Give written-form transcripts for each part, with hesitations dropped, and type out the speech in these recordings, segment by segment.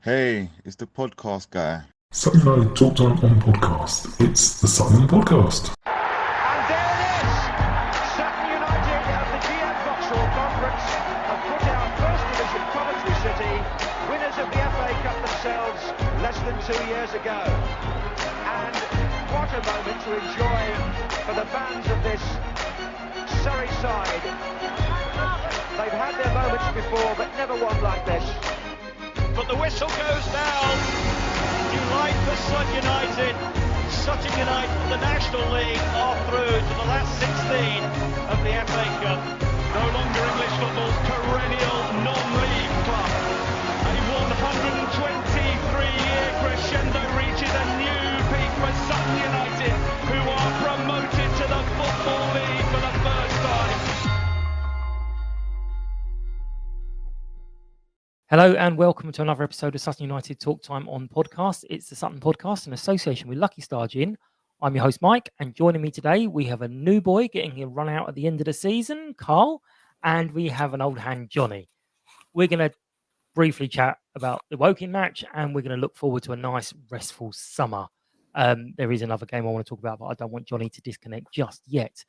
Hey, it's the podcast guy. Sutton United Talk Time on Podcast. It's the Sutton Podcast. And there it is! Sutton United at the GM Vauxhall Conference have put out First Division Coventry City, winners of the FA Cup themselves less than 2 years ago. And what a moment to enjoy for the fans of this Surrey side. They've had their moments before, but never one like this. But the whistle goes down. Delight for Sutton United. Sutton United, the National League, are through to the last 16 of the FA Cup. No longer English football's perennial non-league club. A 123-year crescendo reaches a new peak for Sutton United, who are promoted to the Football League for the first time. Hello and welcome to another episode of Sutton United Talk Time on Podcast. It's the Sutton Podcast in association with Lucky Star Gin. I'm your host Mike, and joining me today we have a new boy getting a run out at the end of the season, Carl, and we have an old hand, Johnny. We're going to briefly chat about the Woking match, and we're going to look forward to a nice restful summer. There is another game I want to talk about, but I don't want Johnny to disconnect just yet.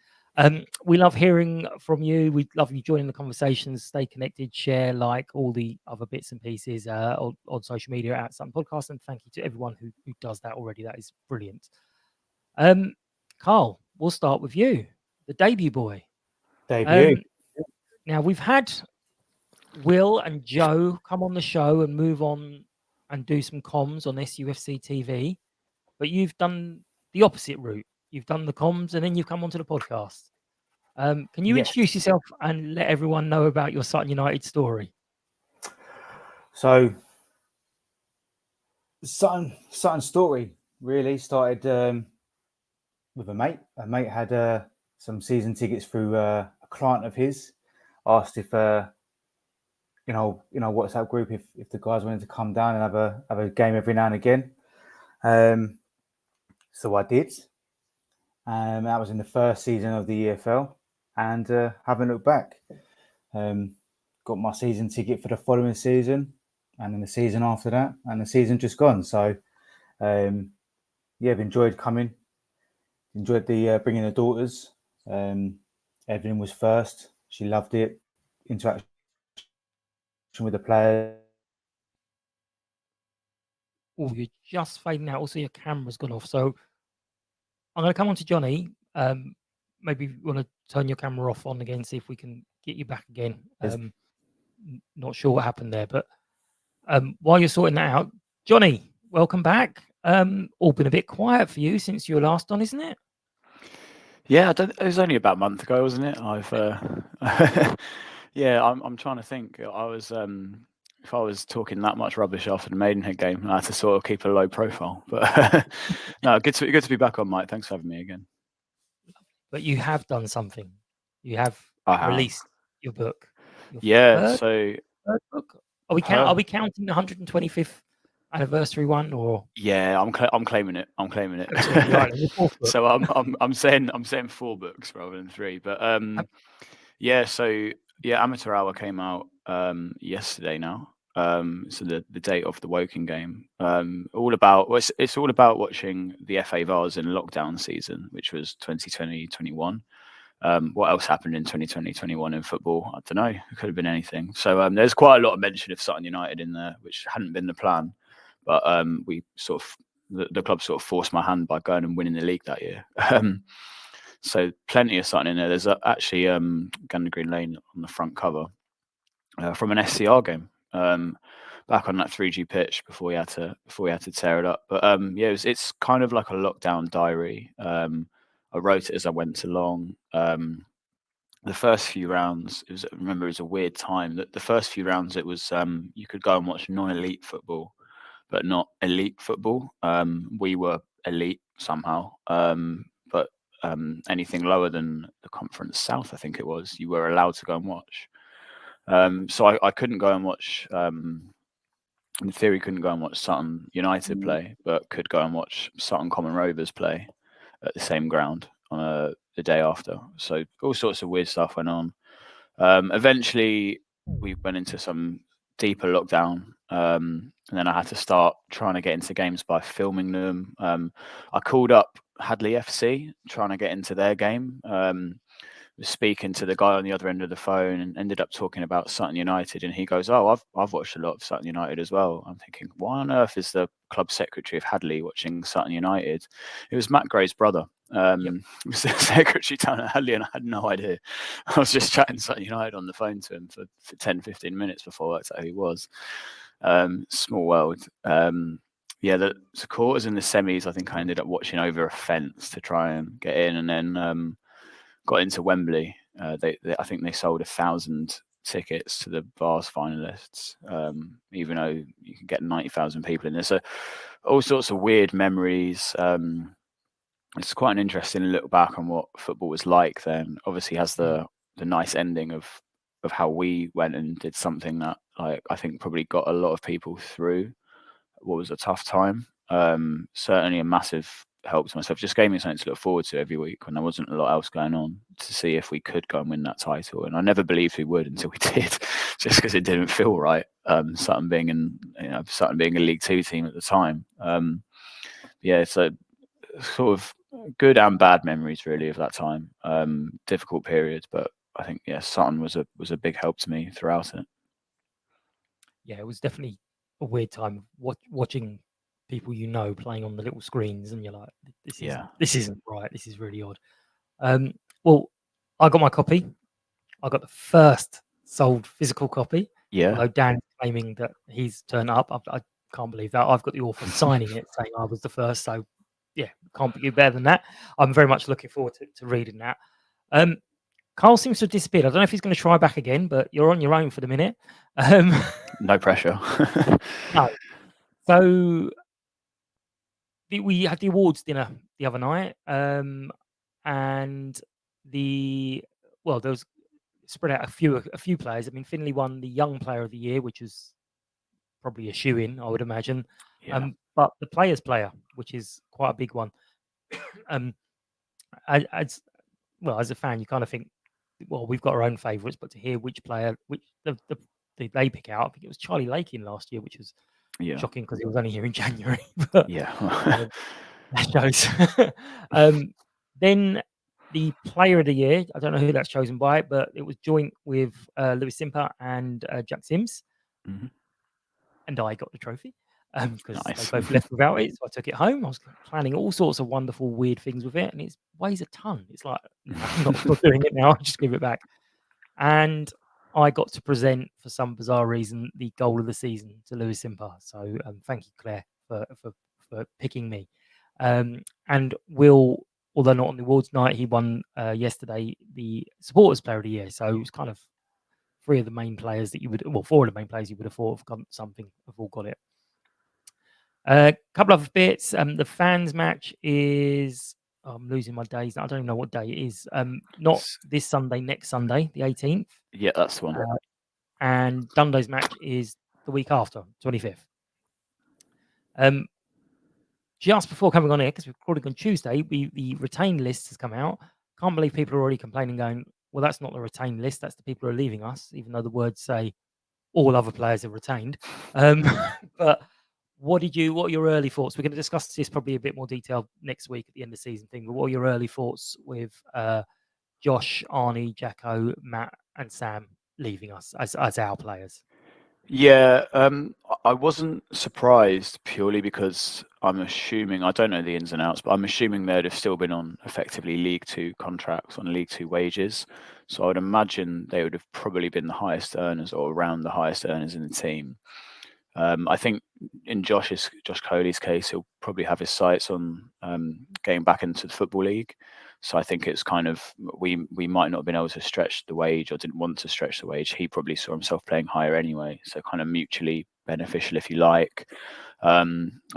We love hearing from you. We love you joining the conversations. Stay connected, share, like all the other bits and pieces on social media at Sutton Podcast. And thank you to everyone who does that already. That is brilliant. Carl, we'll start with you, the debut boy. Debut. Now, we've had Will and Joe come on the show and move on and do some comms on SUFC TV, but you've done the opposite route. You've done the comms and then you've come onto the podcast. Can you introduce yourself and let everyone know about your Sutton United story? So, Sutton story really started with a mate. A mate had some season tickets through a client of his. Asked if WhatsApp group if the guys wanted to come down and have a game every now and again. So I did. That was in the first season of the EFL, and haven't looked back. Got my season ticket for the following season, and then the season after that, and the season just gone. So, I've enjoyed coming. Enjoyed the bringing the daughters. Evelyn was first. She loved it. Interaction with the players. Oh, you're just fading out. Also, your camera's gone off. So I'm going to come on to Johnny. Maybe you want to turn your camera off on again, see if we can get you back again. Yes. Not sure what happened there, but while you're sorting that out, Johnny, welcome back. All been a bit quiet for you since you were last on, isn't it? Yeah, it was only about a month ago, wasn't it? I'm trying to think. If I was talking that much rubbish after the Maidenhead game, I had to sort of keep a low profile. But no, good to be back on, Mike. Thanks for having me again. But you have done something. You have released your book. Third book. Are we counting the 125th anniversary one, or? Yeah, I'm claiming it. So I'm saying 4 books rather than 3. But Amateur Hour came out yesterday now. So the date of the Woking game. It's all about watching the FA Vars in lockdown season, which was 2020-21. What else happened in 2020-21 in football? I don't know. It could have been anything. So there's quite a lot of mention of Sutton United in there, which hadn't been the plan. But we sort of the club sort of forced my hand by going and winning the league that year. So plenty of Sutton in there. There's actually Gander Green Lane on the front cover from an SCR game. Back on that 3G pitch before we had to tear it up. But it's kind of like a lockdown diary. I wrote it as I went along. The first few rounds, it was a weird time. The first few rounds, it was you could go and watch non-elite football, but not elite football. We were elite somehow, but anything lower than the Conference South, I think it was, you were allowed to go and watch. So I couldn't go and watch. In theory, couldn't go and watch Sutton United play, but could go and watch Sutton Common Rovers play at the same ground on the day after. So all sorts of weird stuff went on. Eventually, we went into some deeper lockdown. And then I had to start trying to get into games by filming them. I called up Hadley FC, trying to get into their game. Was speaking to the guy on the other end of the phone and ended up talking about Sutton United, and he goes, "Oh, I've watched a lot of Sutton United as well." I'm thinking, why on earth is the club secretary of Hadley watching Sutton United? It was Matt Gray's brother. He was the secretary down at Hadley, and I had no idea. I was just chatting Sutton United on the phone to him for 10, 15 minutes before I worked out who he was. Small world. The quarters and the semis, I think I ended up watching over a fence to try and get in, and then got into Wembley. I think they sold 1,000 tickets to the Vars finalists, even though you can get 90,000 people in there. So all sorts of weird memories. It's quite an interesting look back on what football was like then. Obviously has the nice ending of how we went and did something that, like, I think probably got a lot of people through what was a tough time. Certainly a massive help to myself. Just gave me something to look forward to every week when there wasn't a lot else going on, to see if we could go and win that title. And I never believed we would until we did, just because it didn't feel right. Sutton being a League Two team at the time. So sort of good and bad memories really of that time. Difficult period, but I think Sutton was a big help to me throughout it. Yeah, it was definitely a weird time watching people playing on the little screens, and you're like, this isn't right. This is really odd. Well, I got my copy. I got the first sold physical copy. Yeah. Although Dan's claiming that he's turned up, I can't believe that. I've got the author signing it, saying I was the first. So yeah, can't be better than that. I'm very much looking forward to reading that. Carl seems to have disappeared. I don't know if he's going to try back again, but you're on your own for the minute. No pressure. No. So we had the awards dinner the other night, and there was spread out a few players. I mean, Finley won the Young Player of the Year, which is probably a shoe-in, I would imagine. Yeah. But the Players Player, which is quite a big one. As a fan, you kind of think, well, we've got our own favourites, but to hear which player, they pick out, I think it was Charlie Lakin last year, which was shocking because he was only here in January. But, that shows. Then the Player of the Year, I don't know who that's chosen by, but it was joint with Lewis Simper and Jack Sims. Mm-hmm. And I got the trophy because Nice. they both left without it. So I took it home. I was planning all sorts of wonderful, weird things with it, and it weighs a ton. It's like, I'm not doing it now. I'll just give it back. And I got to present, for some bizarre reason, the goal of the season to Lewis Simper. So thank you, Claire, for picking me. And Will, although not on the awards night, he won yesterday the Supporters Player of the Year. So it was kind of four of the main players you would have thought have got something, have all got it. A couple of bits. The fans match is, I'm losing my days. I don't even know what day it is. Not this Sunday, next Sunday, the 18th. Yeah, that's the one. And Dunday's match is the week after, 25th. Just before coming on here, because we're recording on Tuesday, the retained list has come out. Can't believe people are already complaining, going, well, that's not the retained list. That's the people who are leaving us, even though the words say all other players are retained. But what are your early thoughts? We're going to discuss this probably a bit more detail next week at the end of the season thing. But what are your early thoughts with Josh, Arnie, Jacko, Matt, and Sam leaving us as our players? Yeah, I wasn't surprised purely because I'm assuming, I don't know the ins and outs, but I'm assuming they'd have still been on effectively League Two contracts, on League Two wages. So I would imagine they would have probably been the highest earners or around the highest earners in the team. I think in Josh Coley's case, he'll probably have his sights on getting back into the Football League. So I think it's kind of, we might not have been able to stretch the wage or didn't want to stretch the wage. He probably saw himself playing higher anyway. So kind of mutually beneficial, if you like. I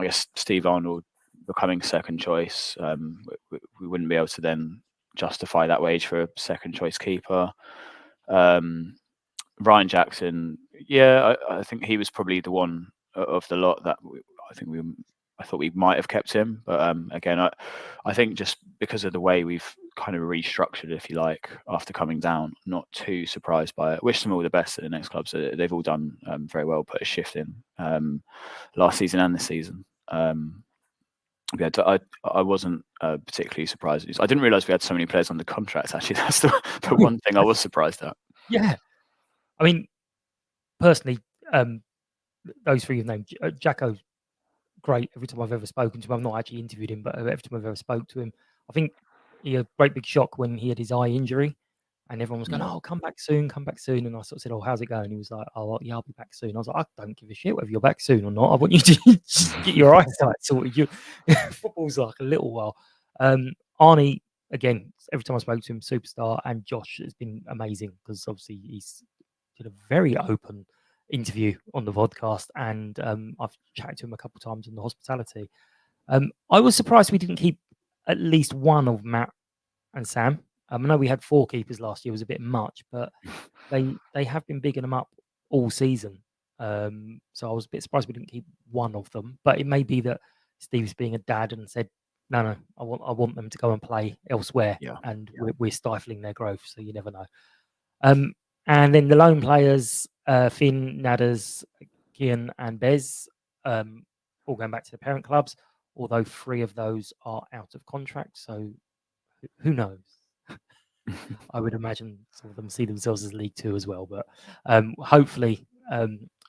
guess Steve Arnold becoming second choice, we wouldn't be able to then justify that wage for a second choice keeper. Ryan Jackson, I think he was probably the one of the lot that I think we I thought we might have kept him, but again, I think just because of the way we've kind of restructured, if you like, after coming down, not too surprised by it. Wish them all the best at the next club. So they've all done very well, put a shift in last season and this season. Yeah, I wasn't particularly surprised. I didn't realise we had so many players on the contracts. Actually, that's the one thing I was surprised at. Yeah, I mean, personally, those three you've named, Jacko's great. Every time I've ever spoken to him, I've not actually interviewed him, but every time I've ever spoke to him, I think he had a great big shock when he had his eye injury, and everyone was going, "Oh, come back soon." And I sort of said, "Oh, how's it going?" He was like, "Oh, well, yeah, I'll be back soon." I was like, "I don't give a shit whether you're back soon or not. I want you to just get your eyesight sorted." Football's like a little while. Arnie, again, every time I spoke to him, superstar, and Josh has been amazing because obviously he's did a very open interview on the podcast, and I've chatted to him a couple of times in the hospitality. I was surprised we didn't keep at least one of Matt and Sam. I know we had 4 keepers last year, it was a bit much, but they have been bigging them up all season. So I was a bit surprised we didn't keep one of them, but it may be that Steve's being a dad and said, no, I want them to go and play elsewhere, and we're stifling their growth, so you never know. And then the lone players, Finn, Nadders, Kian and Bez, all going back to the parent clubs, although 3 of those are out of contract, so who knows? I would imagine some of them see themselves as League 2 as well, but hopefully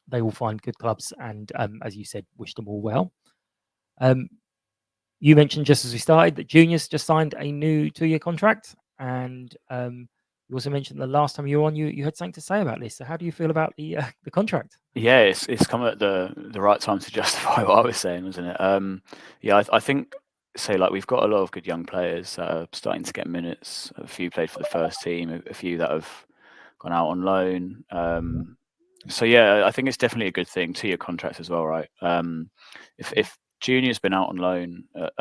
they will find good clubs, and as you said, wish them all well. You mentioned just as we started that Junior's just signed a new 2-year contract, and you also mentioned the last time you were on, you had something to say about this. So how do you feel about the contract? Yeah, it's come at the right time to justify what I was saying, wasn't it? Yeah, I think, say, like, we've got a lot of good young players starting to get minutes. A few played for the first team, a few that have gone out on loan. So yeah, I think it's definitely a good thing. 2-year contracts as well, right? If Junior's been out on loan at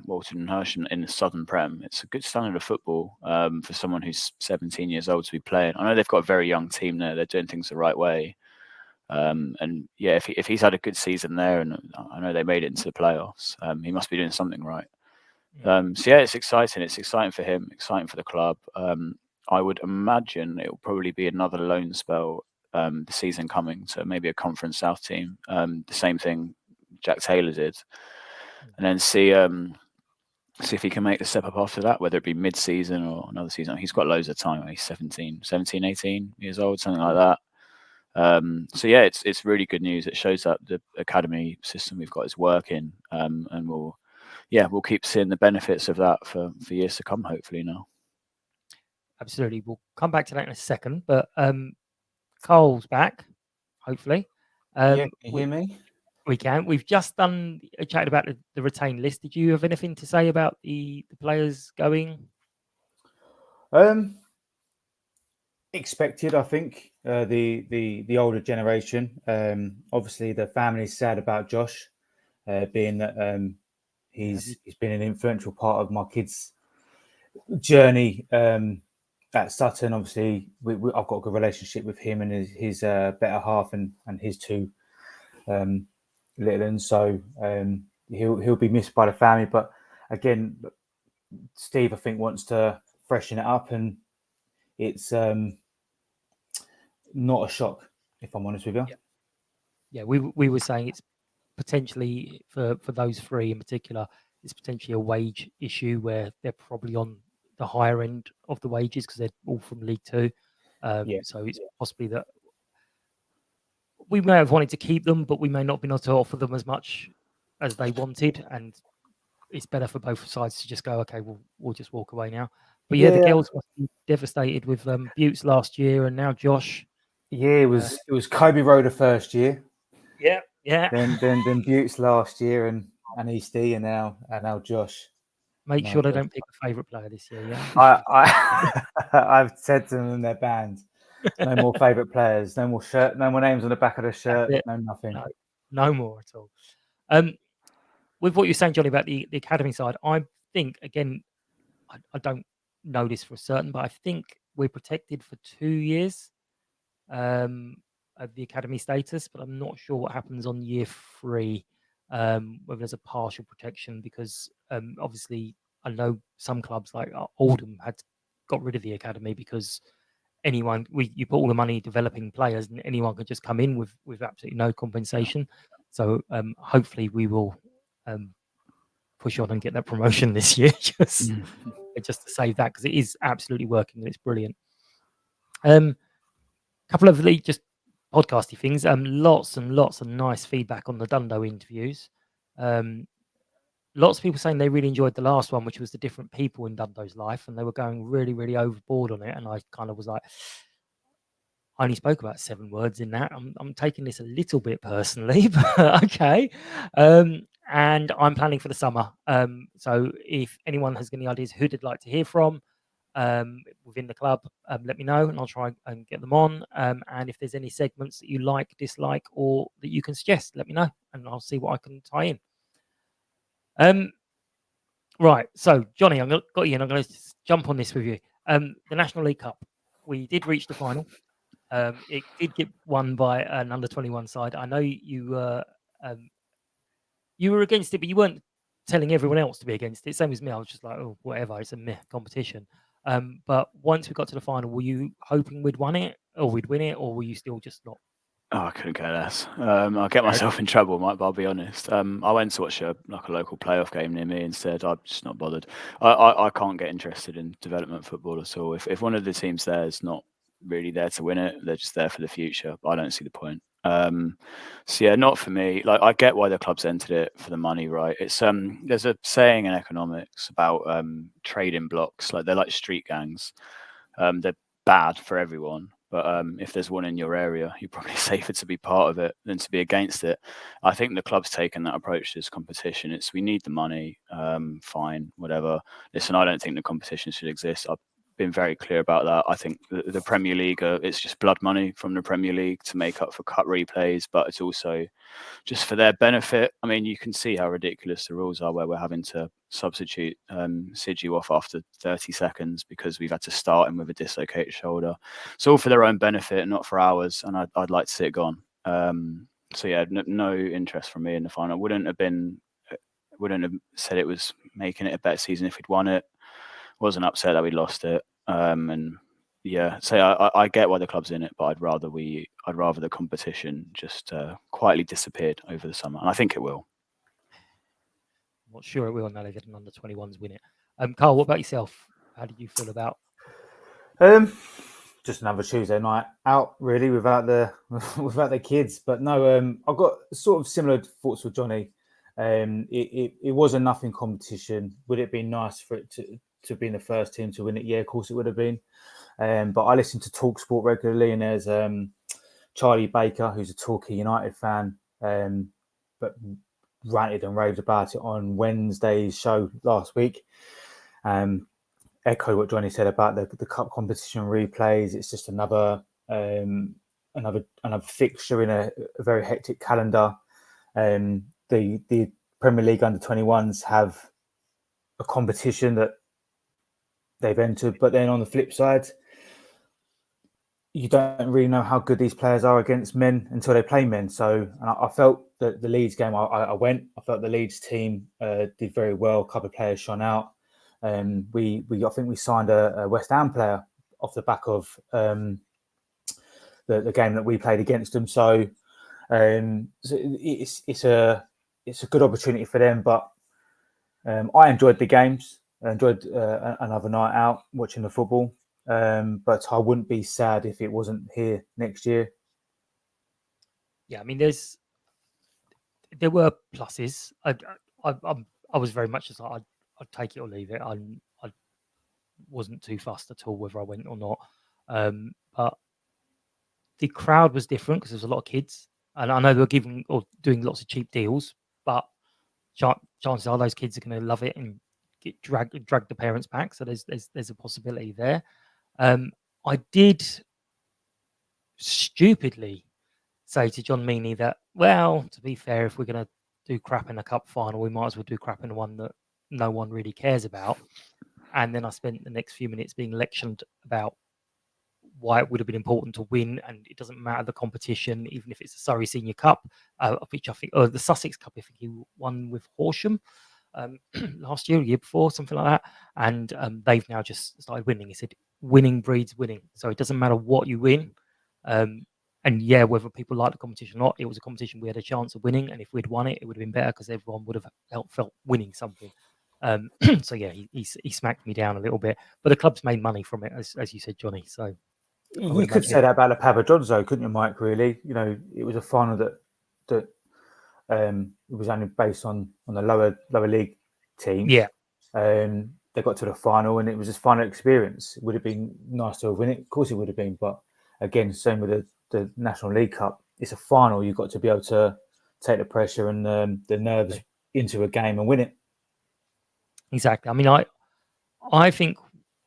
Walton and Hirsch in the Southern Prem, it's a good standard of football for someone who's 17 years old to be playing. I know they've got a very young team there; they're doing things the right way. And yeah, if he's had a good season there, and I know they made it into the playoffs, he must be doing something right. So yeah, it's exciting. It's exciting for him, exciting for the club. I would imagine it will probably be another loan spell the season coming, so maybe a Conference South team. The same thing Jack Taylor did, and then see if he can make the step up after that, whether it be mid-season or another season. He's got loads of time. He's 17, 18 years old, something like that. So yeah, it's really good news. It shows that the academy system we've got is working, and we'll keep seeing the benefits of that for years to come, hopefully now. Absolutely. We'll come back to that in a second, but Carl's back, hopefully. Can you hear me? We can. We've just done a chat about the retained list. Did you have anything to say about the players going? Expected, I think. The older generation. Obviously, the family's sad about Josh, being that he's been an influential part of my kids' journey at Sutton. Obviously, I've got a good relationship with him and his better half and his 2 little ones. So he'll be missed by the family. But again, Steve, I think, wants to freshen it up, and it's not a shock, if I'm honest with you. Yeah, we were saying it's potentially for those 3 in particular, it's potentially a wage issue where they're probably on the higher end of the wages because they're all from League 2. So it's possibly that we may have wanted to keep them, but we may not be able to offer them as much as they wanted, and it's better for both sides to just go, okay, we'll just walk away now. But the girls must be devastated with Buttes last year, and now Josh. Yeah, it was Kobe Road the first year. Yeah. Then Buttes last year, and Eastie, and now Josh. Make sure they don't pick a favourite player this year. Yeah, I've said to them in their band, no more favourite players, no more shirt, no more names on the back of the shirt, no nothing. No more at all. With what you're saying, Johnny, about the academy side, I think, again, I don't know this for certain, but I think we're protected for 2 years of the academy status, but I'm not sure what happens on year 3. whether there's a partial protection, because obviously I know some clubs like Oldham got rid of the academy because you put all the money developing players and anyone could just come in with absolutely no compensation. So hopefully we will push on and get that promotion this year just to save that, because it is absolutely working and it's brilliant. Couple of just podcasty things. Lots and lots of nice feedback on the Dundo interviews. Lots of people saying they really enjoyed the last one, which was the different people in Dundo's life, and they were going really, really overboard on it. And I kind of was like, I only spoke about 7 words in that. I'm taking this a little bit personally, but okay. And I'm planning for the summer. So if anyone has any ideas who they'd like to hear from within the club, let me know and I'll try and get them on. And if there's any segments that you like, dislike, or that you can suggest, let me know and I'll see what I can tie in. Right. So Johnny, I'm going to jump on this with you. The National League Cup. We did reach the final. It did get won by an under-21 side. I know you were against it, but you weren't telling everyone else to be against it. Same as me. I was just like, oh, whatever. It's a meh competition. But once we got to the final, were you hoping we'd win it, or were you still just not? Oh, I couldn't care less. I'll get myself in trouble, Mike, but I'll be honest. I went to watch a local playoff game near me instead. I'm just not bothered. I can't get interested in development football at all. If one of the teams there is not really there to win it, they're just there for the future. I don't see the point. So yeah, not for me. Like, I get why the clubs entered it for the money, right? It's there's a saying in economics about trading blocks. Like, they're like street gangs. They're bad for everyone. But if there's one in your area, you're probably safer to be part of it than to be against it. I think the club's taken that approach to this competition. We need the money, fine, whatever. Listen, I don't think the competition should exist. I've been very clear about that. I think the Premier League, it's just blood money from the Premier League to make up for cut replays, but it's also just for their benefit. I mean, you can see how ridiculous the rules are, where we're having to substitute Sidhu off after 30 seconds because we've had to start him with a dislocated shoulder. It's all for their own benefit, not for ours, and I'd like to see it gone. So yeah, no interest from me in the final. Wouldn't have said it was making it a better season if we'd won it. Wasn't upset that we lost it. And yeah, so I get why the club's in it, but I'd rather the competition just quietly disappeared over the summer, and I think it will. I'm not sure it will now they've had an under-21s win it. Carl, what about yourself? How did you feel about? Just another Tuesday night out, really, without the kids. But no, I've got sort of similar thoughts with Johnny. It was a nothing competition. Would it be nice for it to be in the first team to win it? Yeah, of course it would have been. But I listen to TalkSport regularly, and there's Charlie Baker, who's a Torquay United fan, but ranted and raved about it on Wednesday's show last week. Echo what Johnny said about the cup competition replays. It's just another fixture in a very hectic calendar. The Premier League under-21s have a competition that they've entered, but then on the flip side, you don't really know how good these players are against men until they play men. So, and I felt that the Leeds game, I felt the Leeds team did very well. A couple of players shone out. I think we signed a West Ham player off the back of the game that we played against them. So, it's a good opportunity for them. But I enjoyed the games. I enjoyed another night out watching the football. But I wouldn't be sad if it wasn't here next year. Yeah, I mean, there were pluses. I was very much just like, I'd take it or leave it. I wasn't too fussed at all whether I went or not. But the crowd was different because there was a lot of kids, and I know they were giving or doing lots of cheap deals. But chances are those kids are going to love it and drag the parents back. So there's a possibility there. I did stupidly say to John Meaney that, well, to be fair, if we're going to do crap in a cup final, we might as well do crap in one that no one really cares about. And then I spent the next few minutes being lectioned about why it would have been important to win, and it doesn't matter the competition, even if it's the Surrey Senior Cup, which I think, or the Sussex Cup, I think he won with Horsham last year, or year before, something like that. And they've now just started winning. He said, winning breeds winning. So it doesn't matter what you win. And yeah, whether people like the competition or not, it was a competition we had a chance of winning. And if we'd won it, it would have been better because everyone would have felt winning something. So yeah, he smacked me down a little bit, but the club's made money from it, as you said, Johnny. So you could say that about the Papa Johns, though, couldn't you, Mike? Really, it was a final that it was only based on the lower league team. Yeah. They got to the final, and it was just final experience. It would have been nice to win it, of course it would have been. But again, same with the National League Cup. It's a final. You've got to be able to take the pressure and the nerves into a game and win it. Exactly. I mean, I think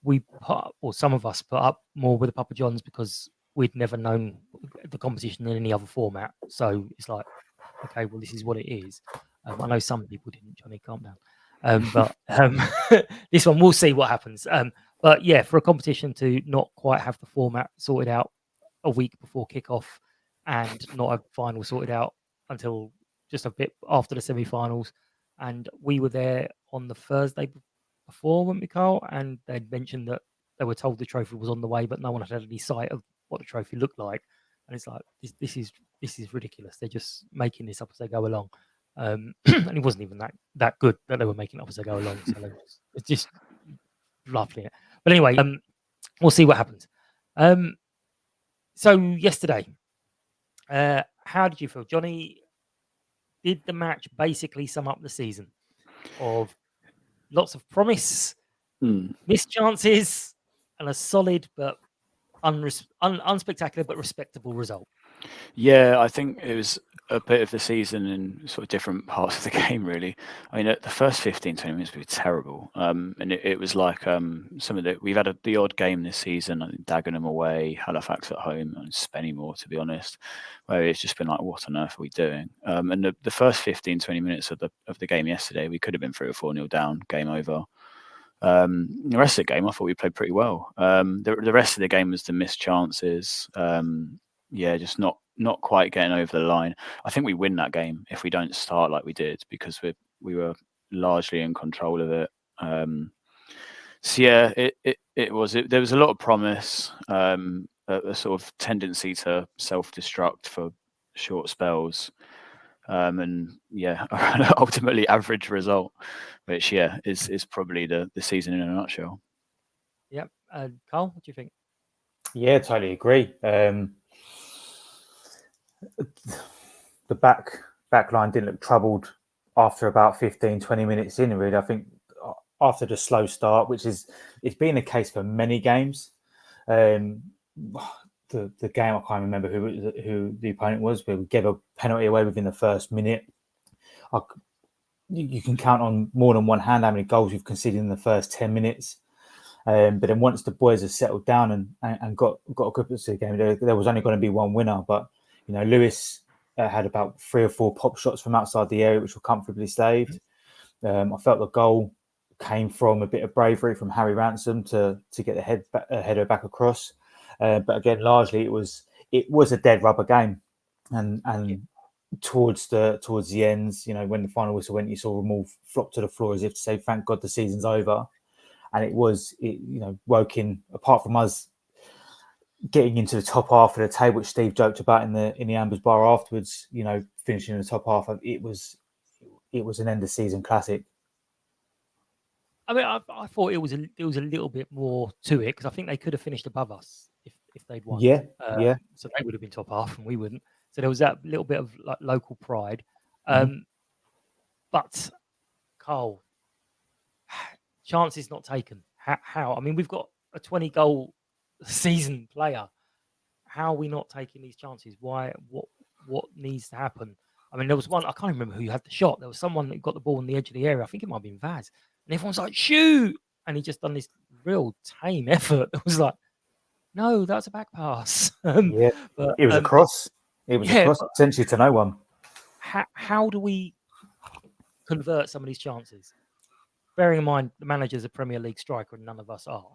we some of us put up more with the Papa Johns because we'd never known the competition in any other format. So it's like, okay, well, this is what it is. I know some people didn't. Johnny, calm down. But this one, we'll see what happens. But yeah, for a competition to not quite have the format sorted out a week before kickoff and not have final sorted out until just a bit after the semi-finals, and we were there on the Thursday before, weren't we, Carl? And they'd mentioned that they were told the trophy was on the way, but no one had any sight of what the trophy looked like. And it's like, this is ridiculous. They're just making this up as they go along. And it wasn't even that good that they were making it up as they go along. So it's just lovely. But anyway, we'll see what happens. So yesterday, how did you feel, Johnny? Did the match basically sum up the season of lots of promise, missed chances, and a solid but unspectacular but respectable result? Yeah, I think it was a bit of the season in sort of different parts of the game, really. I mean, the first 15, 20 minutes were terrible. And it was like we've had the odd game this season, I think Dagenham away, Halifax at home, and Spennymoor, to be honest, where it's just been like, what on earth are we doing? And the first 15, 20 minutes of the game yesterday, we could have been 3 or 4-0 down, game over. The rest of the game, I thought we played pretty well. The rest of the game was the missed chances. Just not quite getting over the line. I think we win that game if we don't start like we did, because we were largely in control of it. So yeah, there was a lot of promise, a sort of tendency to self-destruct for short spells, and yeah, ultimately average result, which is probably the season in a nutshell. Yep. Carl, what do you think? Yeah, totally agree. The back line didn't look troubled after about 15, 20 minutes in, really. I think after the slow start, it's been the case for many games. The game, I can't remember who the opponent was, but we gave a penalty away within the first minute. You can count on more than one hand how many goals we've conceded in the first 10 minutes. But then once the boys have settled down and got a grip of the game, there was only going to be one winner. But Lewis had about 3 or 4 pop shots from outside the area, which were comfortably saved. I felt the goal came from a bit of bravery from Harry Ransom to get the header back across. But again, largely it was a dead rubber game, and towards the ends, when the final whistle went, you saw them all flop to the floor as if to say, "Thank God the season's over." And it Woking, apart from us getting into the top half of the table, which Steve joked about in the Ambers Bar afterwards, finishing in the top half, it was an end of season classic. I mean, I thought it was a little bit more to it, because I think they could have finished above us if they'd won. Yeah. So they would have been top half and we wouldn't. So there was that little bit of like local pride. But Carl, chances not taken. How? I mean, we've got a 20-goal season player. How are we not taking these chances? Why? What needs to happen? I mean, there was one, I can't remember who had the shot. There was someone that got the ball in the edge of the area. I think it might have been Vaz. And everyone's like, shoot! And he just done this real tame effort. It was like, no, that's a back pass. But it was a cross. It was a cross, essentially to no one. How do we convert some of these chances? Bearing in mind the manager's a Premier League striker and none of us are.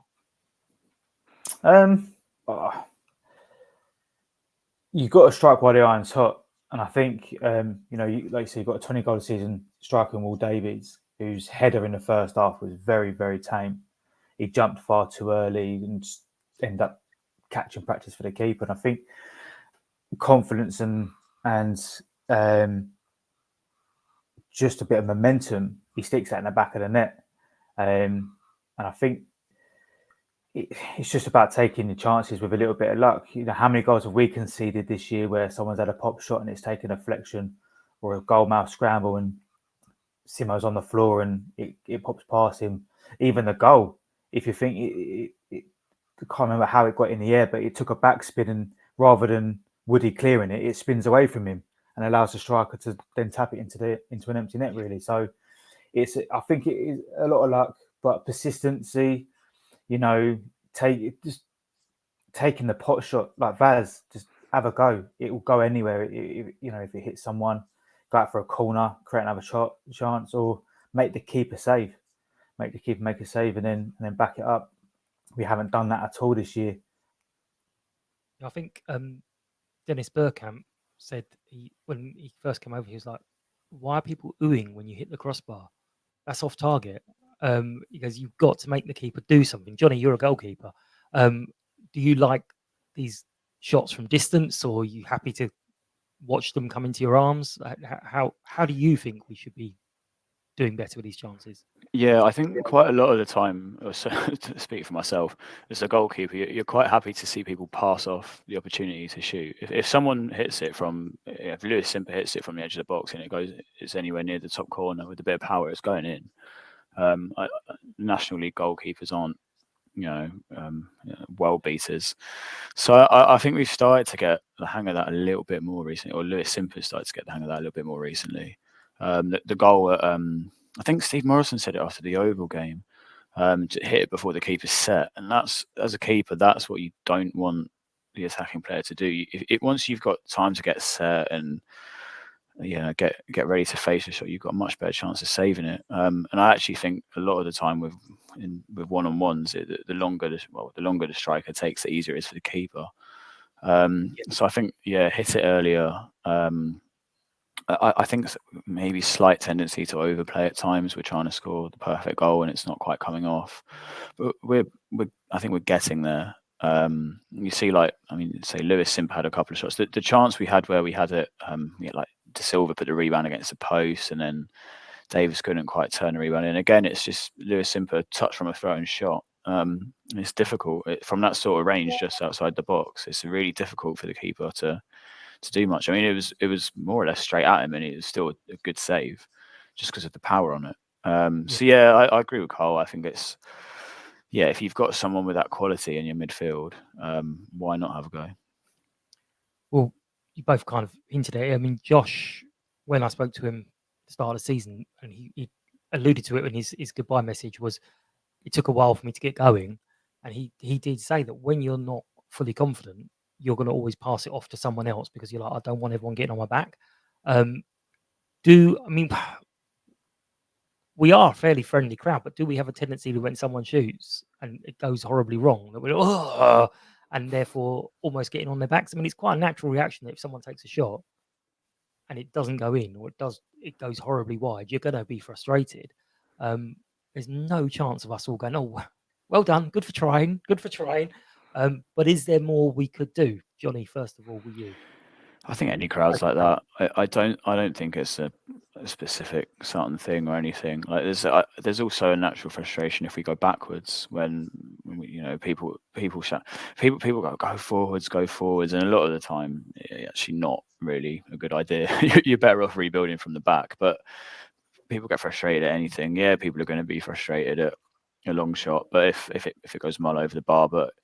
you've got to strike while the iron's hot. And I think, like you say, you've got a 20-goal season striker in Will Davies, whose header in the first half was very, very tame. He jumped far too early and just ended up catching practice for the keeper. And I think confidence and just a bit of momentum, he sticks that in the back of the net. And I think it's just about taking the chances with a little bit of luck. How many goals have we conceded this year where someone's had a pop shot and it's taken a deflection or a goal mouth scramble and Simo's on the floor and it pops past him? Even the goal, if you think I can't remember how it got in the air, but it took a backspin and rather than Woody clearing it, it spins away from him and allows the striker to then tap it into an empty net, really. So I think it is a lot of luck, but persistency, taking the pot shot like Vaz, just have a go. It will go anywhere. If it hits someone, go out for a corner, create another chance, or make the keeper save. Make the keeper make a save and then back it up. We haven't done that at all this year. I think Dennis Bergkamp said when he first came over, he was like, "Why are people oohing when you hit the crossbar? That's off target." Because you've got to make the keeper do something. Johnny, you're a goalkeeper. Do you like these shots from distance, or are you happy to watch them come into your arms? How do you think we should be doing better with these chances? Yeah, I think quite a lot of the time, to speak for myself, as a goalkeeper, you're quite happy to see people pass off the opportunity to shoot. If someone hits it if Lewis Simper hits it from the edge of the box and it's anywhere near the top corner with a bit of power, it's going in. National League goalkeepers aren't, world beaters. So I think we've started to get the hang of that a little bit more recently, or Lewis Simper started to get the hang of that a little bit more recently. The goal at, I think Steve Morrison said it after the Oval game, to hit it before the keeper's set. And that's, as a keeper, that's what you don't want the attacking player to do. Once you've got time to get set and get ready to face a shot, you've got a much better chance of saving it. And I actually think a lot of the time with one-on-ones, the longer the striker takes, the easier it is for the keeper. So I think, hit it earlier. I think maybe slight tendency to overplay at times. We're trying to score the perfect goal and it's not quite coming off. But I think we're getting there. You see, say Lewis Simp had a couple of shots. The chance we had where we had it, like De Silva put the rebound against the post, and then Davis couldn't quite turn the rebound. And again, it's just Lewis Simp touch from a throw-in shot. It's difficult from that sort of range, just outside the box. It's really difficult for the keeper to do much. I mean, it was more or less straight at him, and it was still a good save, just because of the power on it. So I agree with Carl. I think it's if you've got someone with that quality in your midfield, why not have a go? Well, you both kind of hinted at it. I mean, Josh, when I spoke to him at the start of the season, and he alluded to it in his goodbye message, was it took a while for me to get going, and he did say that when you're not fully confident, you're going to always pass it off to someone else because you're like, I don't want everyone getting on my back. We are a fairly friendly crowd, but do we have a tendency to, when someone shoots and it goes horribly wrong, that we're and therefore almost getting on their backs? I mean, it's quite a natural reaction that if someone takes a shot and it doesn't go in, or it goes horribly wide, you're going to be frustrated. There's no chance of us all going, "Oh, well done, good for trying." But is there more we could do? Johnny, first of all, with you. I think any crowds like that. I don't think it's a specific Sutton thing or anything. Like there's also a natural frustration if we go backwards when people shout, people go forwards, and a lot of the time it's actually not really a good idea. You're better off rebuilding from the back. But people get frustrated at anything. Yeah, people are going to be frustrated at a long shot, but if it goes well over the bar. But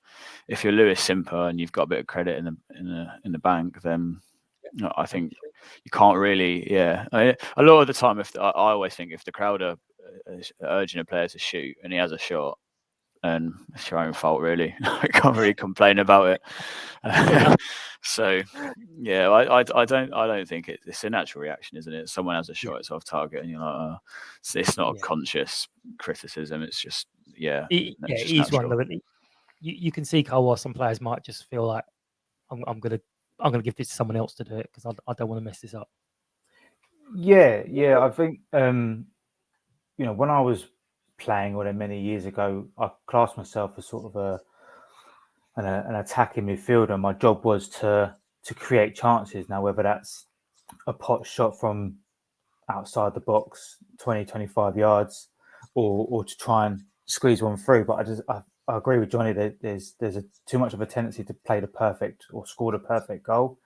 if you're Lewis Simper and you've got a bit of credit in the bank, then I think you can't really. A lot of the time, I always think if the crowd are urging a player to shoot and he has a shot, and it's your own fault, really. I can't really complain about it. So I don't think it's a natural reaction, isn't it? Someone has a shot, it's off target, and you're like, it's not a conscious criticism. It's just He's one of the. you can see, Carl, some players might just feel like I'm gonna give this to someone else to do it because I don't want to mess this up. Yeah. I think when I was playing all that many years ago, I classed myself as sort of an attacking midfielder. My job was to create chances. Now, whether that's a pot shot from outside the box, 20, 25 yards, or to try and squeeze one through. But I agree with Johnny that there's too much of a tendency to play the perfect or score the perfect goal.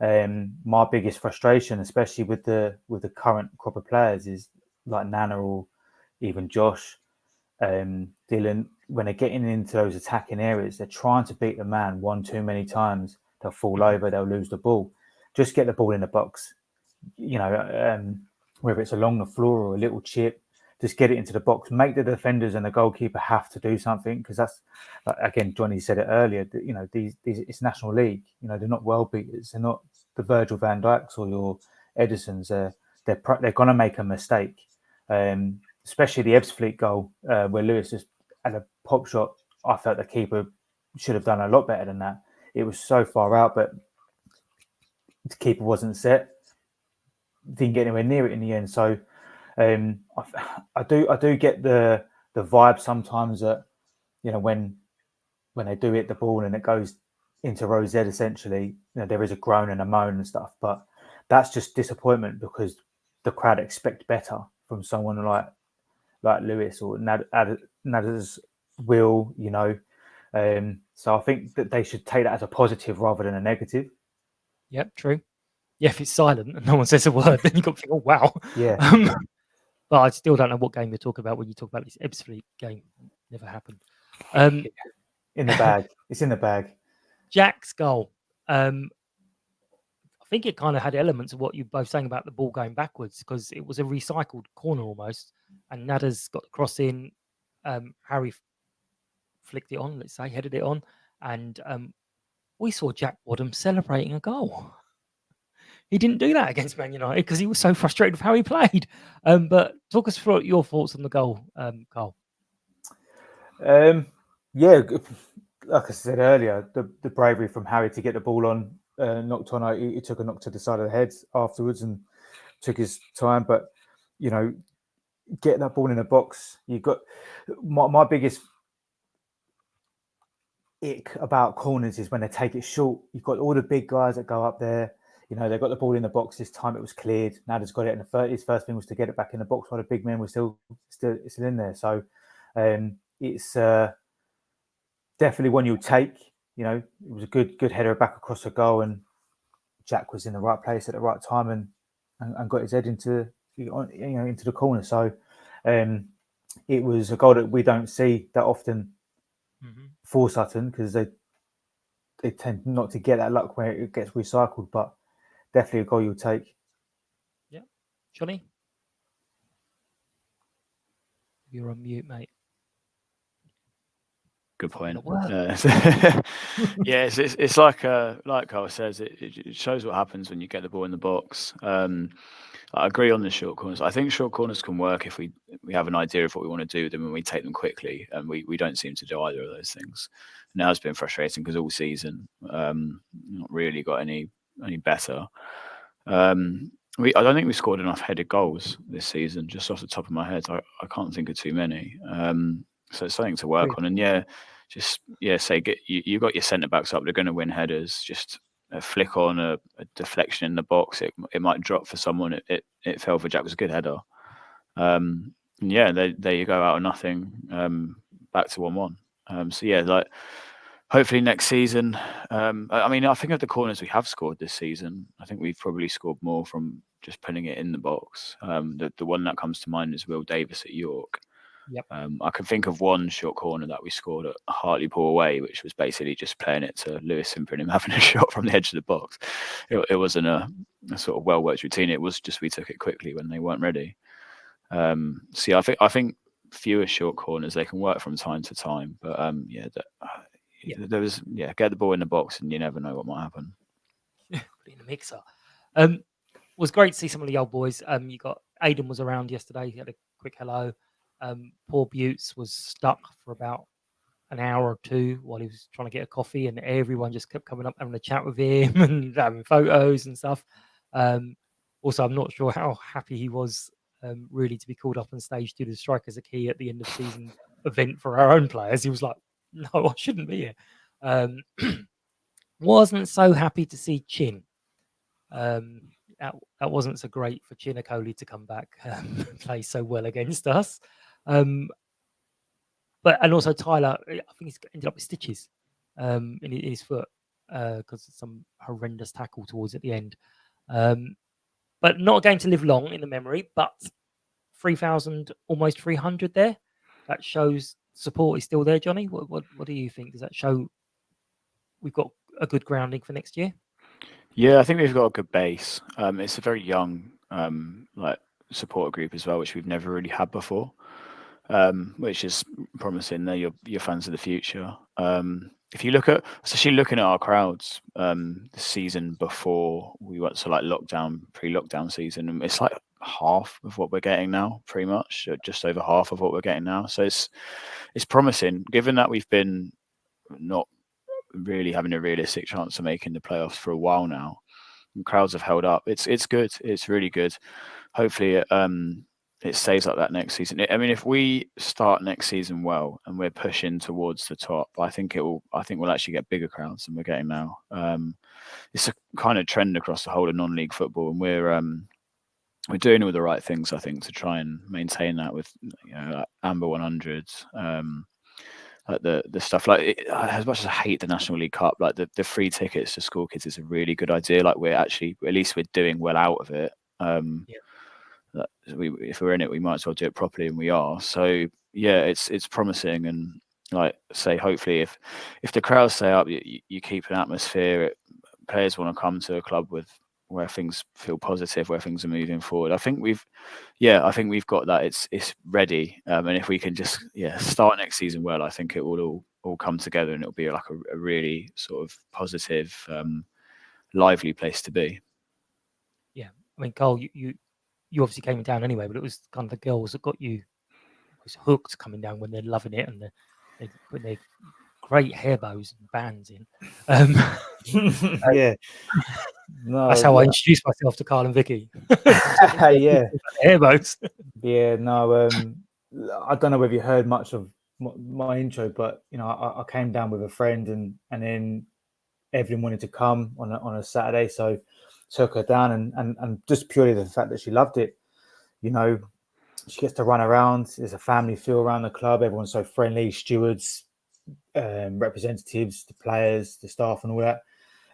My biggest frustration, especially with the current crop of players, is like Nana or even Josh, Dylan, when they're getting into those attacking areas, they're trying to beat the man one too many times. They'll fall over, they'll lose the ball. Just get the ball in the box. Whether it's along the floor or a little chip, just get it into the box. Make the defenders and the goalkeeper have to do something, because that's, again, Johnny said it earlier. These it's National League. They're not world beaters. They're not the Virgil van Dijks or your Edisons. They're going to make a mistake. Especially the Ebbsfleet goal, where Lewis just had a pop shot. I felt the keeper should have done a lot better than that. It was so far out, but the keeper wasn't set. Didn't get anywhere near it in the end. So I do get the vibe sometimes that when they do hit the ball and it goes into row Z, essentially, there is a groan and a moan and stuff. But that's just disappointment because the crowd expect better from someone like Lewis or Nadder's Will, so I think that they should take that as a positive rather than a negative. Yep, true. Yeah, if it's silent and no one says a word, then you've got to think, oh, wow. Yeah. But I still don't know what game you're talking about when you talk about this Ebbsfleet game. Never happened. In the bag. It's in the bag. Jack's goal. I think it kind of had elements of what you're both saying about the ball going backwards, because it was a recycled corner almost, and Nadder's got the cross in. Harry flicked it on, let's say, headed it on, and we saw Jack Wadham celebrating a goal. He didn't do that against Man United because he was so frustrated with how he played. But talk us through your thoughts on the goal, Carl. Yeah, like I said earlier, the bravery from Harry to get the ball on, knocked on. He took a knock to the side of the head afterwards and took his time. But get that ball in the box. You got my biggest ick about corners is when they take it short. You've got all the big guys that go up there. They got the ball in the box. This time it was cleared. Nadder's got it, and his first thing was to get it back in the box while the big men were still in there. So it's definitely one you'll take. It was a good header back across the goal, and Jack was in the right place at the right time and got his head into the corner. So it was a goal that we don't see that often for Sutton, because they tend not to get that luck where it gets recycled. But definitely a goal you'll take. Yeah. Johnny? You're on mute, mate. Good point. Yeah, it's like Carl says, it shows what happens when you get the ball in the box. I agree on the short corners. I think short corners can work if we have an idea of what we want to do with them and we take them quickly, and we don't seem to do either of those things. Now it's been frustrating because all season not really got any better. I don't think we scored enough headed goals this season, just off the top of my head. I can't think of too many. So it's something to work on. And you got your centre backs up. They're going to win headers. Just a flick on a deflection in the box. It might drop for someone. It fell for Jack. It was a good header. There you go, out of nothing, back to 1-1. Hopefully next season. I think of the corners we have scored this season, I think we've probably scored more from just putting it in the box. The one that comes to mind is Will Davis at York. Yep. I can think of one short corner that we scored at Hartlepool away, which was basically just playing it to Lewis and him having a shot from the edge of the box. It wasn't a sort of well-worked routine. It was just we took it quickly when they weren't ready. I think fewer short corners, they can work from time to time, but there was get the ball in the box and you never know what might happen. Put it in the mixer. It was great to see some of the old boys. You got Aidan was around yesterday. He had a quick hello. Paul Butts was stuck for about an hour or two while he was trying to get a coffee, and everyone just kept coming up having a chat with him and having photos and stuff. Also, I'm not sure how happy he was really to be called up on stage to do the strikers a key at the end of season event for our own players. He was like, no, I shouldn't be here. Wasn't so happy to see Chin. That wasn't so great for Chinakoli to come back play so well against us. And also Tyler, I think he's ended up with stitches in his foot because of some horrendous tackle towards at the end. But not going to live long in the memory, but 3,000, almost 300 there. That shows support is still there, Johnny. What do you think? Does that show we've got a good grounding for next year? Yeah, I think we've got a good base. It's a very young supporter group as well, which we've never really had before, which is promising. They're your fans of the future. If you look at, especially looking at our crowds, the season before we went to pre-lockdown season, it's like half of what we're getting now, pretty much, just over half of what we're getting now. So it's promising, given that we've been not really having a realistic chance of making the playoffs for a while now. And crowds have held up. It's good. It's really good. Hopefully it stays like that next season. I mean, if we start next season well and we're pushing towards the top, I think we'll actually get bigger crowds than we're getting now. It's a kind of trend across the whole of non-league football, and we're doing all the right things, I think, to try and maintain that with like Amber 100s. Like the stuff, as much as I hate the National League Cup, like the free tickets to school kids is a really good idea. Like at least we're doing well out of it. If we're in it, we might as well do it properly, and we are. So yeah, it's promising, and like say, hopefully, if the crowds stay up, you keep an atmosphere. Players want to come to a club where things feel positive, where things are moving forward. I think we've got that. It's ready, and if we can just start next season well, I think it will all come together, and it'll be like a really sort of positive, lively place to be. Yeah, I mean, Carl, you obviously came down anyway, but it was kind of the girls that got you hooked coming down when they're loving it and they put their great hair bows and bands in. Yeah. No, that's how I introduced myself to Carl and Vicky. Yeah. Hair bows. Yeah, no, I don't know whether you heard much of my intro, but I came down with a friend, and then Evelyn wanted to come on a Saturday, so took her down, and just purely the fact that she loved it. She gets to run around. There's a family feel around the club. Everyone's so friendly. Stewards, representatives, the players, the staff, and all that.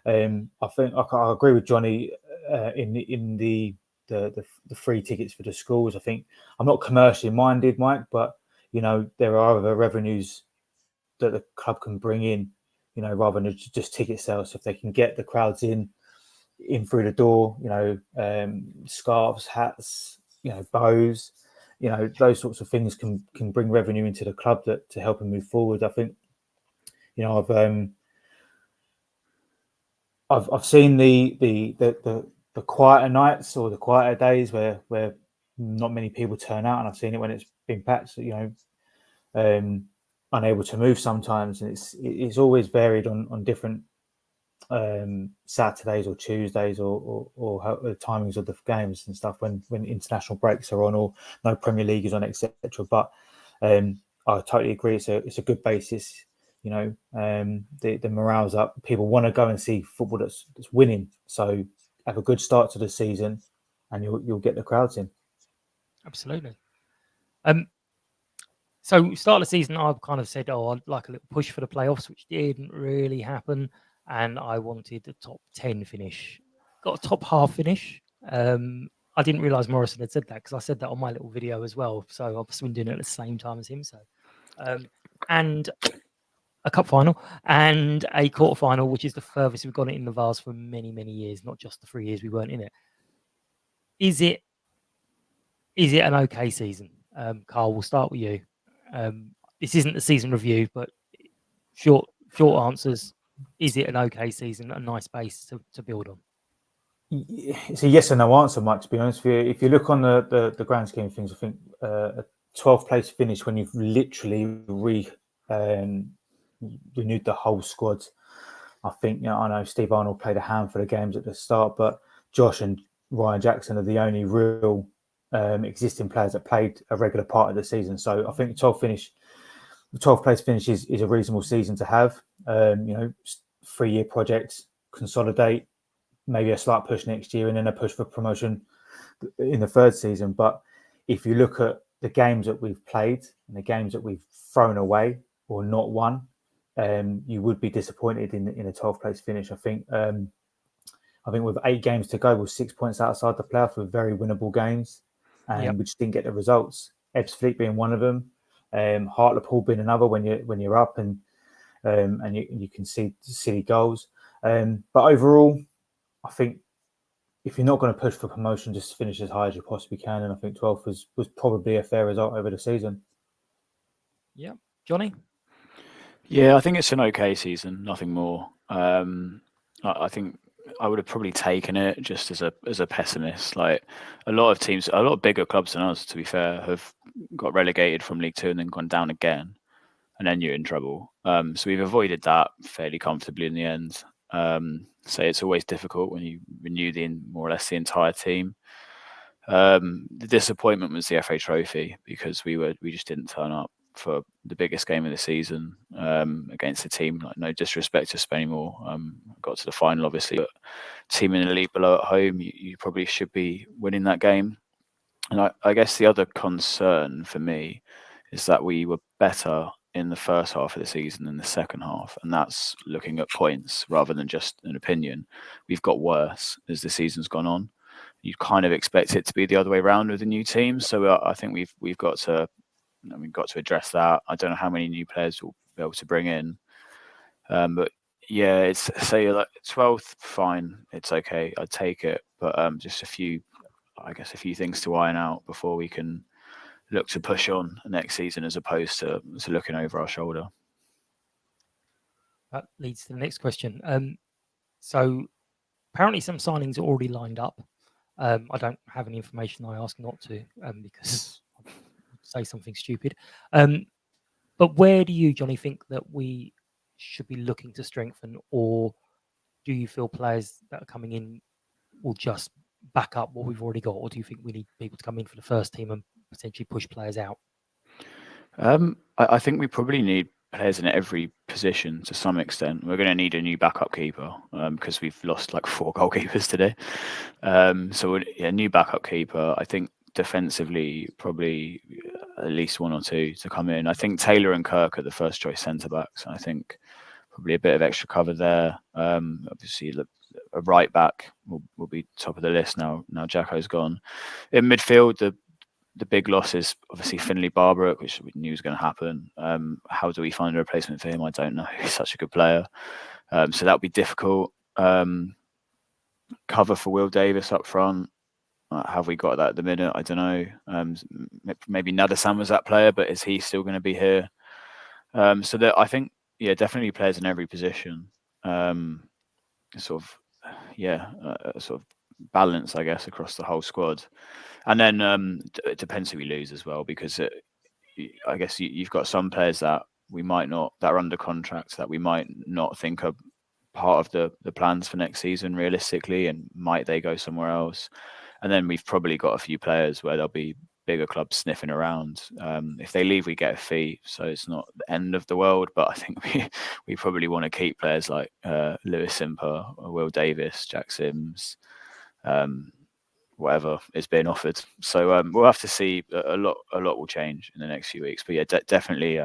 I think I agree with Johnny in the free tickets for the schools. I think I'm not commercially minded, Mike, but there are other revenues that the club can bring in, rather than just ticket sales. So if they can get the crowds in through the door, scarves, hats, bows, those sorts of things can bring revenue into the club to help them move forward. I think, I've seen the quieter nights or the quieter days where not many people turn out, and I've seen it when it's been packed, unable to move sometimes, and it's always varied on different Saturdays or Tuesdays or how the timings of the games and stuff when international breaks are on or no Premier League is on, etc. But I totally agree. It's a good basis. The morale's up. People want to go and see football that's winning. So have a good start to the season, and you'll get the crowds in. Absolutely. So start of the season, I've kind of said, I'd like a little push for the playoffs, which didn't really happen, and I wanted a top 10 finish. Got a top half finish. I didn't realise Morrison had said that, because I said that on my little video as well. So I've been doing it at the same time as him. So, and a cup final and a quarter final, which is the furthest we've gone in the Vase for many, many years, not just the 3 years we weren't in it. Is it an okay season? Carl, we'll start with you. This isn't the season review, but short answers. Is it an okay season, a nice base to build on? It's a yes and no answer, Mike, to be honest with you. If you look on the grand scheme of things, I think a 12th place finish when you've literally renewed the whole squad. I think, I know Steve Arnold played a handful of games at the start, but Josh and Ryan Jackson are the only real existing players that played a regular part of the season. So I think the 12th place finish is a reasonable season to have. 3-year project, consolidate, maybe a slight push next year, and then a push for promotion in the third season. But if you look at the games that we've played and the games that we've thrown away or not won, you would be disappointed in a 12th place finish. I think with 8 games to go, with 6 points outside the playoff, with very winnable games, and we just didn't get the results. Ebbsfleet being one of them, Hartlepool being another when you're up and you can see silly goals. But overall, I think if you're not going to push for promotion, just finish as high as you possibly can. And I think 12th was probably a fair result over the season. Yeah, Johnny. Yeah, I think it's an okay season, nothing more. I think I would have probably taken it just as a pessimist. Like a lot of bigger clubs than us, to be fair, have got relegated from League Two and then gone down again, and then you're in trouble. So we've avoided that fairly comfortably in the end. So it's always difficult when you renew more or less the entire team. The disappointment was the FA Trophy, because we just didn't turn up for the biggest game of the season against a team, like, no disrespect to Spainmore, got to the final obviously, but team in the league below at home, you probably should be winning that game. And I guess the other concern for me is that we were better in the first half of the season than the second half, and that's looking at points rather than just an opinion. We've got worse as the season's gone on. You kind of expect it to be the other way around with the new teams, so I think we've got to address that. I don't know how many new players we'll be able to bring in, but yeah, it's say like 12th, fine, it's okay, I'd take it, but just a few things to iron out before we can look to push on next season, as opposed to looking over our shoulder. That leads to the next question. So apparently some signings are already lined up. I don't have any information. I ask not to, because I'll say something stupid. But where do you, Johnny, think that we should be looking to strengthen, or do you feel players that are coming in will just back up what we've already got, or do you think we need people to come in for the first team and potentially push players out? I think we probably need players in every position to some extent. We're going to need a new backup keeper, because we've lost like 4 goalkeepers today. So a new backup keeper. I think defensively, probably at least 1 or 2 to come in. I think Taylor and Kirk are the first choice centre backs. I think probably a bit of extra cover there. Obviously, a right back will be top of the list now. Now Jacko's gone. In midfield, the big loss is obviously Finley Barbrook, which we knew was going to happen. How do we find a replacement for him? I don't know. He's such a good player. So that'll be difficult. Cover for Will Davis up front. Have we got that at the minute? I don't know. Maybe Nadasan was that player, but is he still going to be here? So that I think, definitely players in every position. Sort of balance, I guess, across the whole squad. And then it depends who we lose as well, because I guess you've got some players that are under contract that we might not think are part of the plans for next season realistically, and might they go somewhere else. And then we've probably got a few players where there'll be bigger clubs sniffing around. If they leave, we get a fee, so it's not the end of the world. But I think we probably want to keep players like Lewis Simper, Will Davis, Jack Sims, whatever is being offered. So we'll have to see. A lot will change in the next few weeks. But definitely,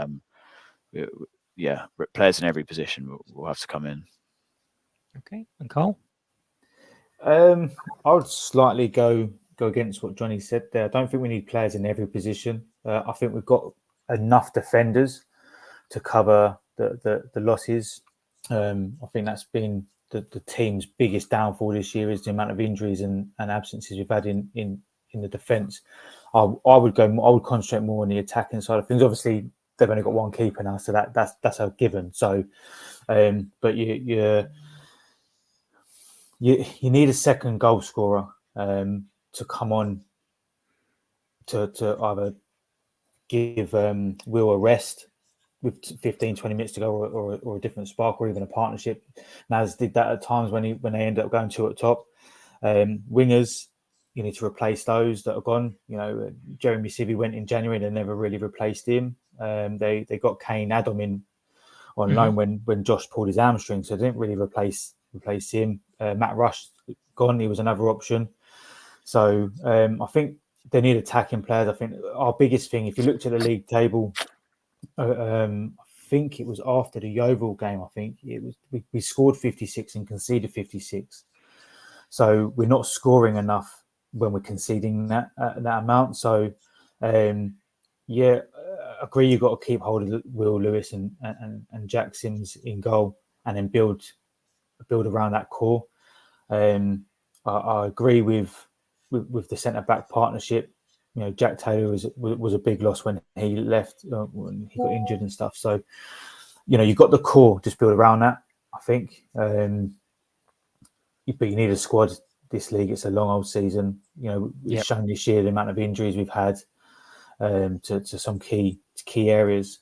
players in every position will have to come in. Okay, and Carl? I would slightly go against what Johnny said there. I don't think we need players in every position. I think we've got enough defenders to cover the losses. I think that's been the team's biggest downfall this year, is the amount of injuries and absences we've had in the defence. I would concentrate more on the attacking side of things. Obviously, they've only got 1 keeper now, so that's a given. So, but you need a second goal scorer to come on to either give Will a rest with 15, 20 minutes to go, or a different spark, or even a partnership. Naz did that at times when they ended up going two at top. Wingers, you need to replace those that are gone. You know, Jeremy Sivvy went in January, they never really replaced him. They got Kane Adam in on loan when Josh pulled his hamstring, so they didn't really replace him. Matt Rush gone, he was another option. So I think they need attacking players. I think our biggest thing, if you looked at the league table, I think it was after the Yeovil game. I think it was we scored 56 and conceded 56. So we're not scoring enough when we're conceding that amount. So I agree. You've got to keep hold of Will Lewis and Jack Sims in goal, and then build around that core. I agree with the centre back partnership. You know, Jack Taylor was a big loss when he left, when he got injured and stuff. So, you know, you've got the core, just build around that, I think. But you need a squad this league. It's a long old season. You know, we've shown this year the amount of injuries we've had to some key areas.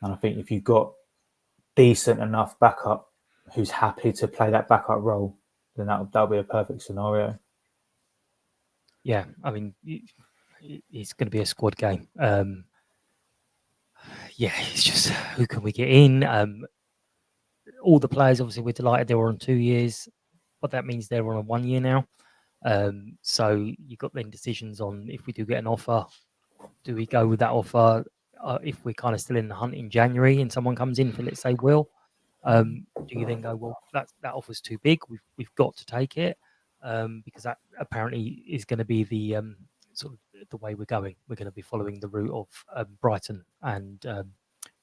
And I think if you've got decent enough backup who's happy to play that backup role, then that'll be a perfect scenario. Yeah, I mean, it's going to be a squad game. It's just who can we get in? All the players, obviously, we're delighted they were on 2 years, but that means they're on a 1 year now. So you've got then decisions on if we do get an offer, do we go with that offer? If we're kind of still in the hunt in January and someone comes in for, let's say, Will, do you then go, well, that offer's too big, we've got to take it, because that apparently is going to be the sort of the way we're going. We're going to be following the route of Brighton and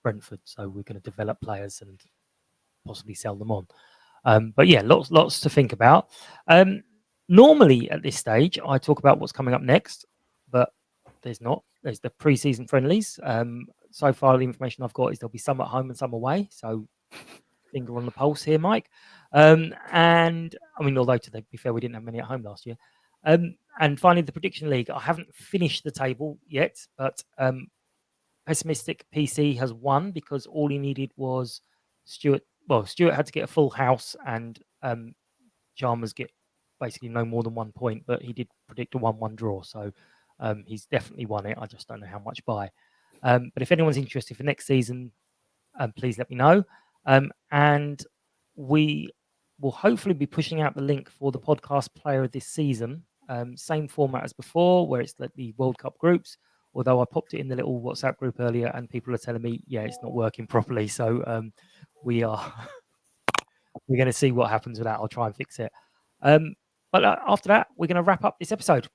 Brentford, so we're going to develop players and possibly sell them on. But yeah, lots to think about. Normally at this stage, I talk about what's coming up next, but there's not. There's the pre-season friendlies. So far, the information I've got is there'll be some at home and some away. So finger on the pulse here, Mike. And I mean, although to be fair, we didn't have many at home last year. And finally, the prediction league. I haven't finished the table yet, but Pessimistic PC has won because all he needed was Stuart. Well, Stuart had to get a full house, and Chalmers get basically no more than 1 point, but he did predict a 1-1 draw. So he's definitely won it. I just don't know how much by. But if anyone's interested for next season, please let me know. And we will hopefully be pushing out the link for the podcast player of this season. Same format as before, where it's like the World Cup groups. Although I popped it in the little WhatsApp group earlier, and people are telling me, it's not working properly. So we're going to see what happens with that. I'll try and fix it. But after that, we're going to wrap up this episode.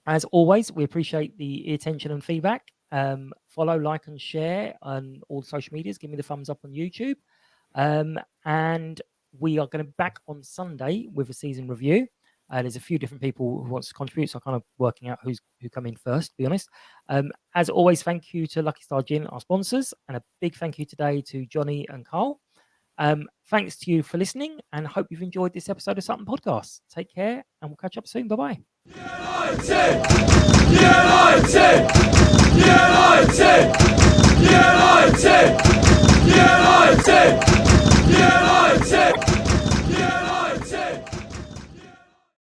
As always, we appreciate the attention and feedback. Follow, like, and share on all social medias. Give me the thumbs up on YouTube. And we are going to be back on Sunday with a season review. There's a few different people who wants to contribute, so I'm kind of working out who come in first, to be honest. As always, thank you to Lucky Star Gin, our sponsors, and a big thank you today to Johnny and Carl. Thanks to you for listening, and hope you've enjoyed this episode of Sutton Podcast. Take care, and we'll catch up soon. Bye-bye. United!